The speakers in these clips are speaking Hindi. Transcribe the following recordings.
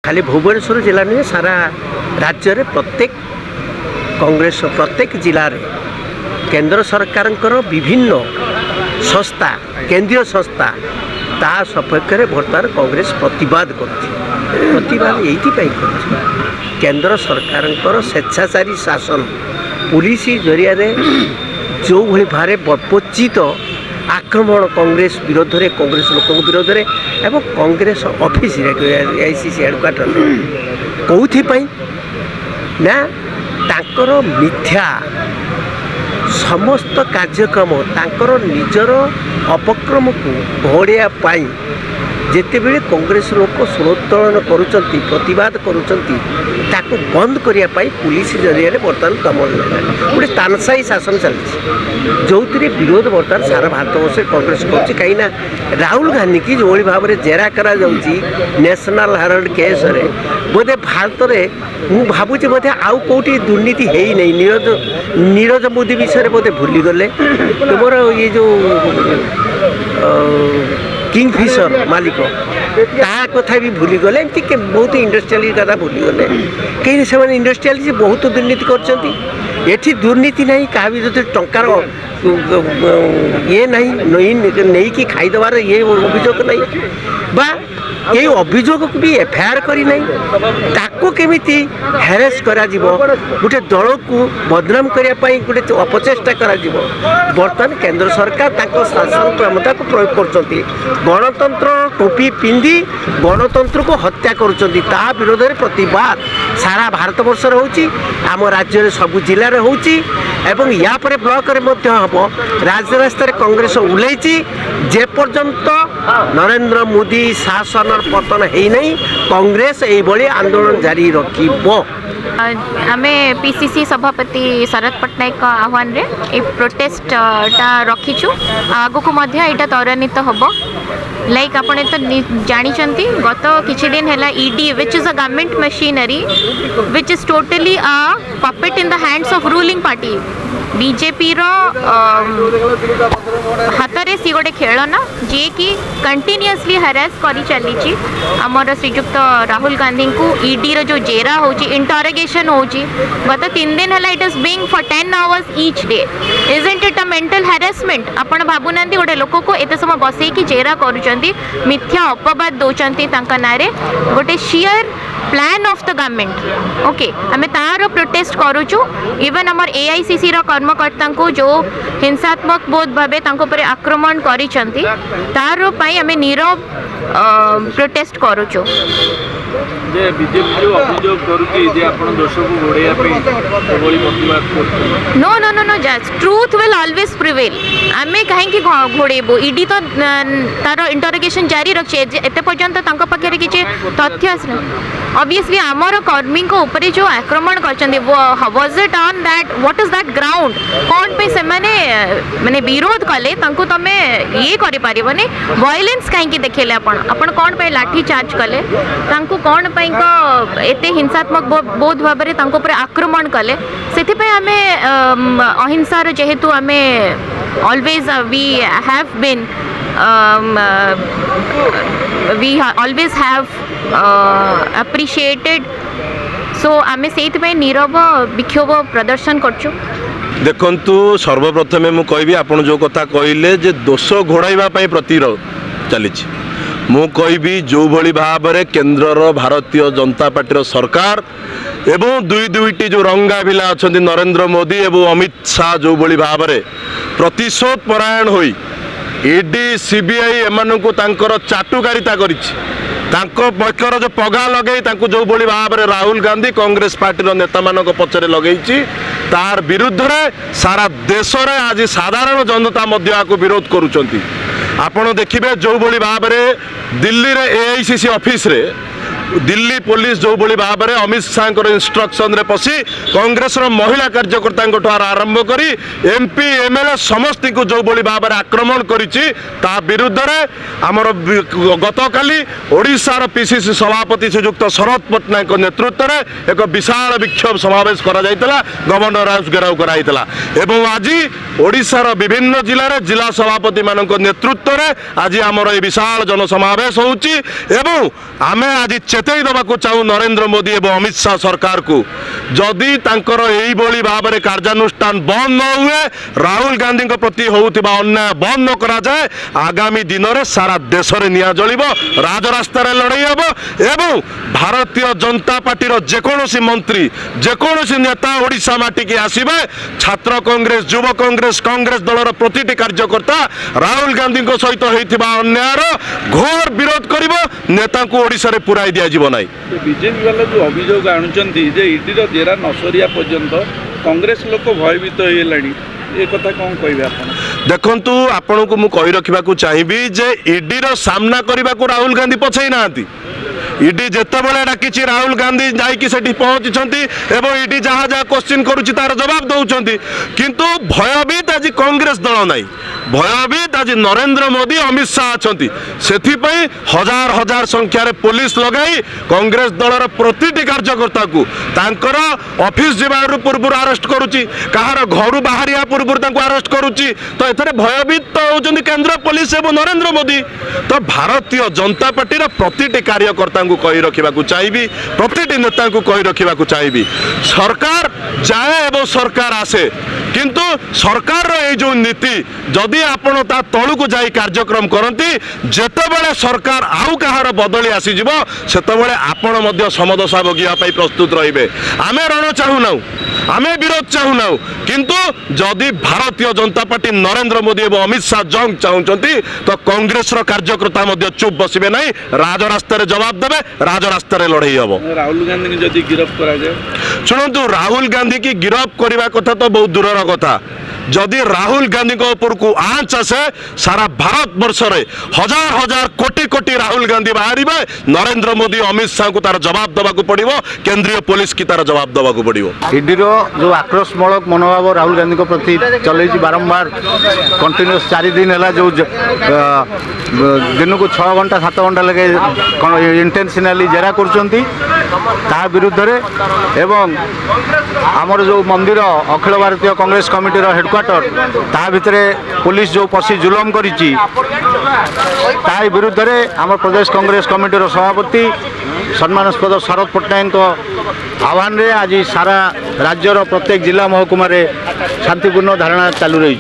खाली भुवनेश्वर जिला नुहे सारा राज्य रे प्रत्येक कांग्रेस प्रत्येक जिले में केंद्र सरकार विभिन्न संस्था केंद्रीय संस्था ता सपक्ष में बर्तमान कांग्रेस प्रतिवाद प्रतिवाद ये केंद्र सरकार स्वेच्छाचारी शासन पुलिस जरिया जो भली भारे बर्पोचित आक्रमण कांग्रेस विरोध में कांग्रेस लोक विरोध में एवं कांग्रेस ऑफिस AICC हेडक्वार्टर कौन ना तांकर मिथ्या समस्त कार्यक्रम तांकर निजर अपक्रम को घोड़िया जिते बड़े कांग्रेस लोक सुरोत्तोलन करुचंती प्रतिवाद करुचंती ताको बंद करने पुलिस जरिया बर्तमान दमन गोटे तानसाई शासन चलती जो विरोध बर्तमान सारा भारत वर्ष कांग्रेस कर कहीं राहुल गांधी की जो भाव में जेरा करा नेशनल हेराल्ड केस रे बोधे भारत में मु भावुँ बोधे आउ कौटी दुर्नीति है ही नहीं नीरज मोदी विषय बोधे भूलीगले तुम ये जो किंगफिशर मालिक कथा भी भूलीगले एमती बहुत इंडस्ट्रियल कथा भूलीगले कहीं से इंडस्ट्रियल बहुत दुर्नीति कर दुर्नीति नहीं क्या भी टंकार ये नहीं कि खाईदेवार ये अभियोग नहीं बा ये अभियोग भी एफआईआर करी नहीं ताको केमिति हैरेस करा जीवो गोटे दल को बदनाम करने गोटे अपचेष्टा करा जीवो बर्तमान केंद्र सरकार ताको शासन क्षमता को प्रयोग करछंती गणतंत्र टोपी पिंधि गणतंत्र को हत्या करुछंती ता विरोध में प्रतिवाद सारा भारत वर्ष होउची आम राज्य रे सब जिले में होउची एवं या परे ब्लॉक रे मध्य हबो राजरास्ता रे कांग्रेस उलैची जे पर्यंत नरेंद्र मोदी शासन पतन है नहीं कांग्रेस यही आंदोलन जारी रखिबो। आमे पीसीसी सभापति शरद पट्टनायक आह्वान रे ए प्रोटेस्ट टा रखीचु आगो को मध्य एटा त्वरान्वित हबो लाइक आपने तो जानी गत किछि दिन हैला ED which is a government machinery which is totally a puppet in the hands of ruling party BJP रो हाथ में सी गोटे खेलना जी कि कंटिन्यूअसली हरास करी चली आमर श्रीजुक्त राहुल गांधी को ईडी रो जो जेरा होची इंटरोगेशन होची गत 3 दिन है it is being for 10 hours each day isn't it a mental harassment आपण भाबुना गोटे लोक को एत समय बसई कि जेरा करूचंती मिथ्या अपवाद दौरान तांका नारे गोटे shear plan of the government okay आम तार प्रोटेस्ट करुचु इवन आमर AICC रो कर्मकर्ता को जो हिंसात्मक बोध भावे पर आक्रमण करिसंती तार पई आम नीरव प्रोटेस्ट करुचु जे बीजेपी जो अभियोग करूची जे आपण दोष को घोड़ेया पे बोली प्रतिवाद करते no no no no just truth will always prevail आमे काहे कि घोड़ेबो ईडी तो तार इंटरोगेशन जारी रखे एते पर्यंत तांको पाखे किछि तथ्य आसना ऑब्वियसली आमर कर्मी को ऊपर जो आक्रमण करचंदी was it on that what is that ground कौन पे से माने विरोध कले तांको तमे ये करि परिबनी वायलेंस काहे कि देखेले आपण कौन पे लाठी चार्ज कले तांको कौन पे को एते हिंसात्मक बोध भाबरे तांको पर आक्रमण कले सेति पे हमें अहिंसा रो जेहेतु हमें always we have been we always have appreciated so आमे सेति पे नीरव विक्षोभ प्रदर्शन करछु। देखंतु सर्वप्रथमे मु कहबी आपण जो कथा कहले जे दोष घोड़ाइबा पई प्रतिरोध चली मु कहबी जो भली भाव में केंद्र भारतीय जनता पार्टी सरकार एवं दुईटी जो रंगा बिला अच्छा नरेंद्र मोदी एवं अमित शाह जो भली भाव में प्रतिशोध परायण होई ईडी सीबीआई एमान को तांकर चाटुकारिता करिछि पक्षर जो पगा लगे जो भली भाव में राहुल गांधी कांग्रेस पार्टी नेता मान पचरे लगे तार विरुद्ध रे सारा देश रे आज साधारण जनता विरोध करुचंती आपण देखिए जो भली भाव में दिल्ली रे AICC ऑफिस रे दिल्ली पुलिस जो भली भाव में अमित शाह इंस्ट्रक्शन रे पशी कांग्रेस महिला कार्यकर्ता आरंभ करी MP MLA समस्त को जो भली भाव में आक्रमण करिछि ता विरुद्ध रे आमर गत काली ओडिशार PCC सभापति श्रीजुक्त शरद पट्टनायक नेतृत्व में एक विशाल विक्षोभ समावेश करा जायतला गवर्नर हाउस घेराव कराइतला एवं आज ओडिशार विभिन्न जिले में जिला सभापति मानक नेतृत्व में आज आमर ये विशाल जनसमावेश होउछि एवं आमे आज चेतई देवाक चाहूँ नरेंद्र मोदी एवं अमित शाह सरकार को जदि तांकर एई भली भाव में कार्यानुष्ठान बंद न हुए राहुल गांधी प्रति होउथिबा अन्याय बंद न करा जाए आगामी दिन में सारा देश में निया जलिब राजरास्तार लड़ाई हम एवं भारतीय जनता पार्टी जेकोसी मंत्री जेकोसी नेता ओडिशा माटी की आसवे छात्र कांग्रेस युव कांग्रेस कांग्रेस दलर प्रतिटी कार्यकर्ता राहुल गांधी सहित होइथिबा अन्यायर घोर विरोध करिब नेता को ओडिशा रे पुराई दिया जीव नाही। बीजेपी वाला जो अभियोग आणुचंती जे ईडीर जेरा नसरिया पर्यंत कांग्रेस लोक भयभीत होइलाणी ए कथा कौन कहबे आपण देखंतु आपण को मु कहि रखिबा को चाहिबी जे ईडी रो सामना करबा को राहुल गांधी पछै नांती ईडी जेतेबेले डाकिछि राहुल गांधी जाइकी सेठी पहुंचीछंती एवं ईडी जहाँ जहाँ क्वेश्चन करूछि तार जवाब दउछंती किंतु भयभीत आज कांग्रेस दल नाही भयभीत आज नरेंद्र मोदी अमित शाह अछंती सेथि पई हजार हजार संख्या रे पुलिस लगाई कांग्रेस दलर प्रतिटी कार्यकर्ता को तांकर ऑफिस जिबार पूर्व अरेस्ट करूछि कहार घर बाहरिया पूर्व तांको अरेस्ट करूछि तो एथरे भयभीत तो होउछंती केंद्र पुलिस एवं नरेंद्र मोदी तो भारतीय जनता पार्टी रा प्रतिटी कार्यकर्ता को कही रखा चाहिए प्रतिटी नेता को कही रखा चाहिए सरकार जाए एवं सरकार आसे किंतु सरकार ये जो नीति जदि आपण ता तलू को जाई कार्यक्रम करती जेतेबेले सरकार आउ कहार बदली आसीजिव सेतेबेले आपण मध्य समदशा भोगिया पाई प्रस्तुत रहिबे आमे रण चाहूना आमे विरोध चाहूना किंतु जदि भारतीय जनता पार्टी नरेंद्र मोदी एवं अमित शाह जंग चाहूँगी तो कांग्रेस कार्यकर्ता मध्य चुप बसबे नहीं राजरास्तार जवाब देवे राजरास्तार लड़ाई हम राहुल गांधी की जदि गिरफ्त करा जाए शुणु राहुल गांधी की गिरफ्त करने कथा तो बहुत दूर कथा जदि राहुल गांधी ऊपर को आँच आसे सारा भारत वर्ष में हजार हजार कोटी कोटी राहुल गांधी बाहर नरेंद्र मोदी अमित शाह को तार जवाब देवाक पड़ो केंद्रीय पुलिस की तार जवाब देवाक पड़ो ईडीर जो आक्रोशमूलक मनोभाव राहुल गांधी प्रति चल बारंबार कंटिन्यूस 4 दिन है जो दिन को 6 घंटा 7 घंटा लगे इंटेंशनली जेरा कर विरुद्ध एवं आमर जो मंदिर अखिल भारतीय कांग्रेस कमिटी हेडक्वार्टर ता भितर पुलिस जो पशि जुलम करिछि ता विरुद्ध आम प्रदेश कांग्रेस कमिटी सभापति सम्मानस्पद शरद पट्टनायक आह्वान रे आज सारा राज्यर प्रत्येक जिला महकुमा शांतिपूर्ण धारणा चालू रही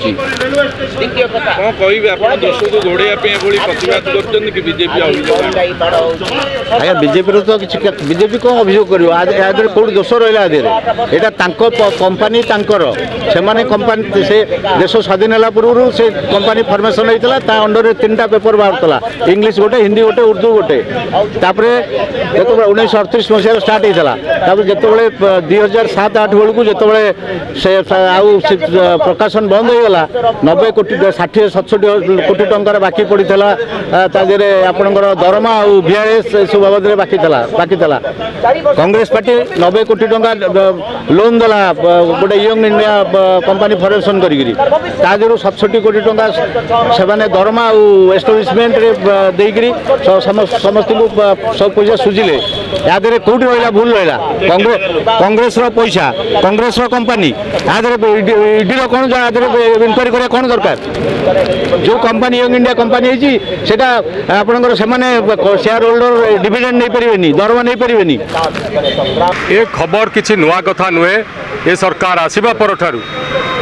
आज्ञा बीजेपी तो किसी बीजेपी कौन अभियोग कर कौट दोष रहा यहाँ कंपानी से कंपानी से देश स्वाधीन है पूर्व से कंपानी फर्मेसन होता अंडर 3टा पेपर बाहर इंग्लिश गोटे हिंदी गोटे उर्दू गोटे जो 1938 मसीह स्टार्ट होता जिते 2007-8 बेलू जिते से आउ प्रकाशन बंद हो गला 90 कोटी 60-67 कोटी टंकार बाकी पड़ता आपणकर दरमा और VIS सब बाबद बाकी था कांग्रेस पार्टी 90 कोटी टंका लोन देला गोटे यंग इंडिया कंपानी फॉर्मेशन करी 67 कोटी टंका से दरमा और एस्टाब्लिशमेंट देकरी समस्त को सब पैसा सुझिले या कौटी रहा भूल रहा कांग्रेस पैसा कांग्रेस कंपानी ईडी कौन इनक्वारी करा कौन दरकार जो कंपानी यंग इंडिया कंपानी है आपंकर शेयर होल्डर डिविडेंड नहीं पारे दरमा नहीं पारे ये खबर किसी नुआ कथा नुहे ये सरकार आसवा पर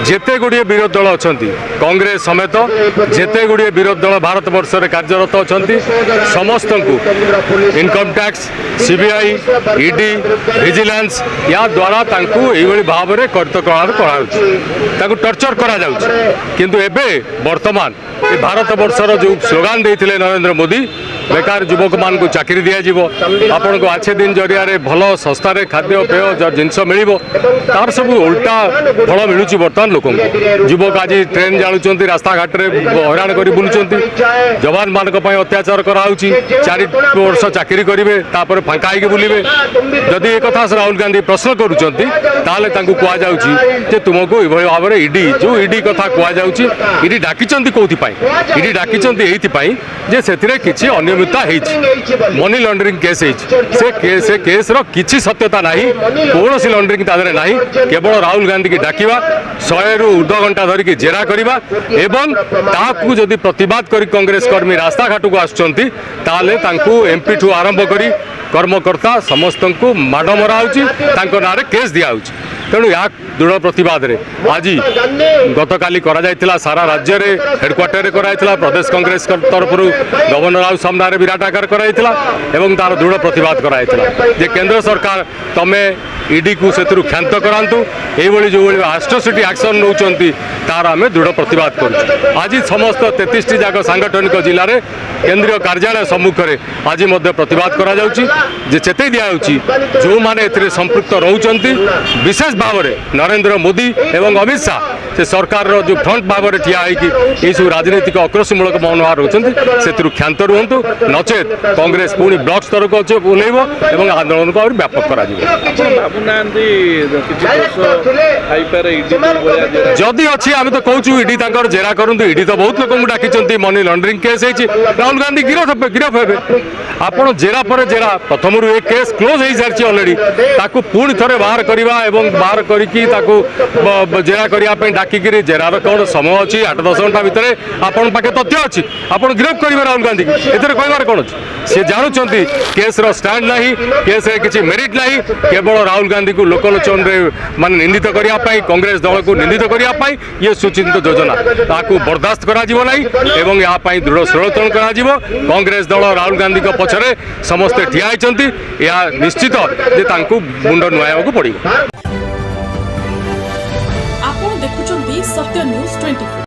जेते गुड़िए विरोध दल अच्छा कांग्रेस समेत जेते गुड़िए विरोध दल भारत वर्ष में कार्यरत अच्छा समस्त को income tax CBI ED vigilance या द्वारा यही भाव में कर टर्चर करा किंतु एबे वर्तमान ये भारत वर्षर जो स्लोगान देते नरेंद्र मोदी बेकार युवक मान को चाकरी दिज्व आपण को अच्छे दिन जरिया भल सस्तार खाद्य पेय जिनस मिल तार सब उल्टा फल मिलूँ बर्तमान लोक युवक आज ट्रेन जाणुंट रास्ता घाट में हैरान कर बुलूँ जवान मान अत्याचार कराऊँच 4 वर्ष चाकरी करेंगे फांका होगी बुलवे जदि एक कथा राहुल गांधी प्रश्न कहुच्छे तुमको ये भाव में ईडी जो ईडी कथा कहुच्छी ईडी डाकिंट कौन ईडी डाकिंट ये से किसी अनियमितता मनी लॉन्ड्रिंग केस से केस किसी सत्यता ना कौन सी लॉन्ड्रिंग तादे ना केवल राहुल गांधी की डाकिवा 100 ରୁ ऊर्ध्व घंटा धरिकी जेरा करवा एवं ताकू जदि प्रतिवाद करी कांग्रेस कर्मी रास्ता घाट को आसुचंती ताले तांकू एमपी ठू आरंभ करी कर्मकर्ता समस्त को माड़ मरा ना केस दिया तेणु या दृढ़ प्रतिवाद रे आज गतकाली करा सारा राज्य रे हेडक्वार्टर कराइला प्रदेश कांग्रेस तरफ गवर्नर हाउस सामने विराट आकार कराइला एवं तार दृढ़ प्रतिवाद कराइला जे केंद्र सरकार तमे ईडी को से क्षांत करातु ये जो एट्रोसिटी एक्शन नौकरी तार आम दृढ़ प्रतिवाद कर आज समस्त 33 जाक सांगठनिक जिले में केंद्रीय कार्यालय सम्मुख में आज प्रतिवाद करा जे चेतई दिखाई जो मैंने संपृक्त रोचंती विशेष भाव में नरेंद्र मोदी एवं अमित शाह से सरकार जो फ्रंट भाव में ठिया होगी सब राजनीतिक अक्रोशमूलक मनोभाव रोचंती से क्षांत रुहतु नचेत कांग्रेस पुणी ब्लॉक स्तर को ओह्लैब और आंदोलन को व्यापक कर जदि अच्छी आम तो कहूँ ईडी जेरा करूँ ईडी तो बहुत लोक डाकी money laundering case Rahul Gandhi गिरफ हे आपड़ जेरा पर जेरा प्रथम ये केस क्लोज हो सारी अलरेडी ताकू पुणी थे बाहर करवा बाहर करके जेरा करने डाकिक जेरार कौन समय अच्छी 8-10 घंटा भितर आपण पाखे तथ्य अच्छी आप गिरफ करेंगे राहुल गांधी ए कहबार कौन अच्छी सी जानुंट केस स्टैंड ना केस किसी मेरिट ना केवल राहुल गांधी को लोकलोचन मान निंदित करने कांग्रेस दल को निंदित करने ये सुचिंतित योजना ताकू बर्दास्त करा एवं या दृढ़ षड़यंत्र करा कांग्रेस दल राहुल गांधी पछरे समस्ते ठिया होती निश्चित जे तांकू मुंड नुआइବାକୁ पड़िबो। आपण देखुचंती सत्य न्यूज 24।